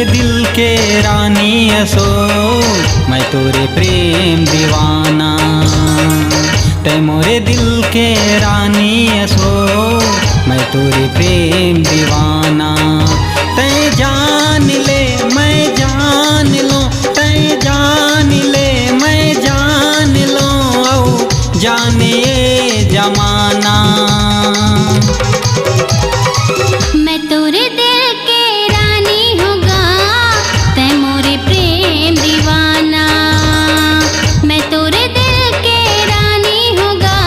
मोरे दिल के रानी असो, मैं तोरे प्रेम दीवाना। तै मोरे दिल के रानी असो, मैं तोरे प्रेम दीवाना। तै जान ले मैं जान लो, तै जान ले मैं जान लो, औ जाने ये जमाना। मैं तोरे दिल के रानी होगा, तै मोरे प्रेम दीवाना। मैं तोरे दिल के रानी होगा,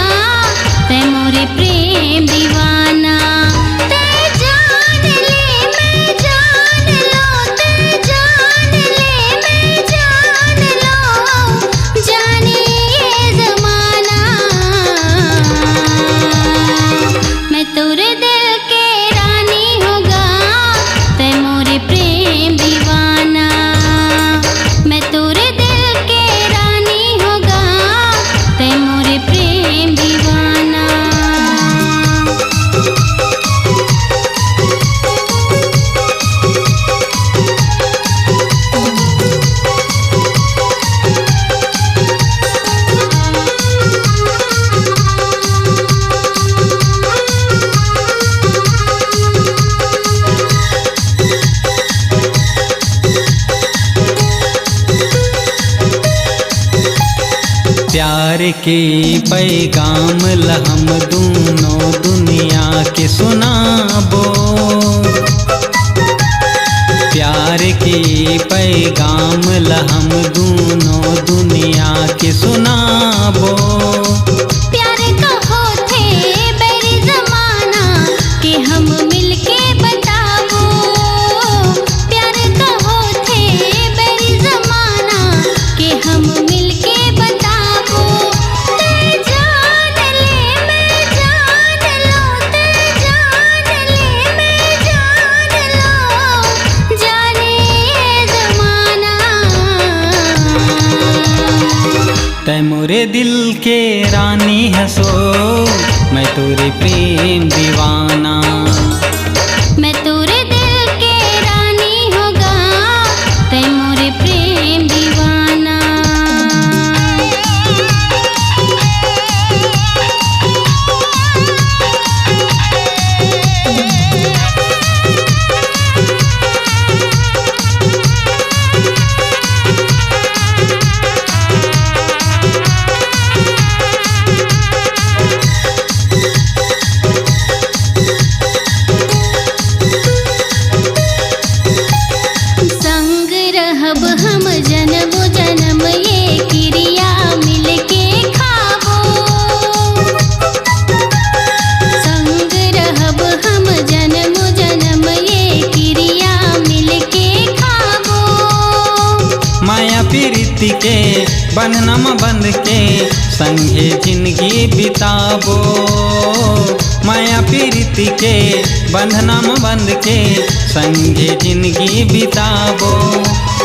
तै मोरे प्रेम दीवाना। तै जान ले मैं जान लो, तै जान ले मैं जान लो, जाने ये जमाना। मैं तोरे दिल के रानी होगा, तै मोरे प्रेम दीवाना। मैं तोरे दिल के रानी होगा, तै मोरे प्रेम दीवाना। प्यार के पैगाम हम दूनों दुनिया के सुनाबो। प्यार के पैगाम हम दूनों दुनिया के सुनाबो। प्यार कहो थे बेरी जमाना, कि हम मिलके बताबो। प्यार कहो थे बेरी जमाना, कि हम मिलके बताबो। तै जान ले मैं जान लो, तै जान ले मैं जान लो, जाने ये जमाना। तै मोरे दिल के रानी हसो, मैं तोरे प्रेम दीवाना। मैं तोरे दिल के रानी होगा, तै मोरे प्रेम दीवाना। संग रहब हम जन्म जन्म, ये क्रिया मिलके खाबो। संग रहब हम जन्म जन्म, ये क्रिया मिलके खाबो। माया प्रीति के बंधनम बंध के संगे जिंदगी बिताबो। माया प्रीति के बंधनम बंध के संगे जिंदगी बिताबो।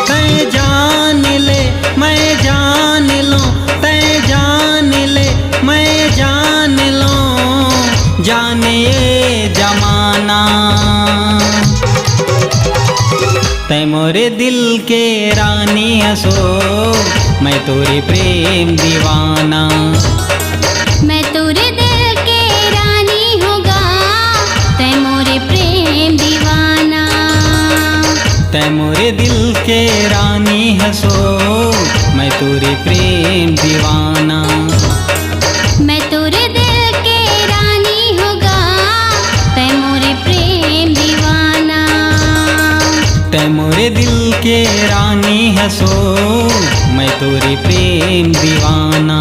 तै जान ले मैं जान लो, तै जान ले मैं जान लो, जाने ये जमाना। तै मोरे दिल के रानी हसो, मैं तोरे प्रेम दीवाना। मैं तोरे दिल के रानी होगा, तै मोरे प्रेम दीवाना। तै मोरे दिल के रानी हसो, मैं तोरे प्रेम दीवाना। मैं तोरे दिल के रानी होगा, तै मोरे प्रेम दीवाना। तै मोरे दिल के रानी हसो, मैं तोरे प्रेम दीवाना।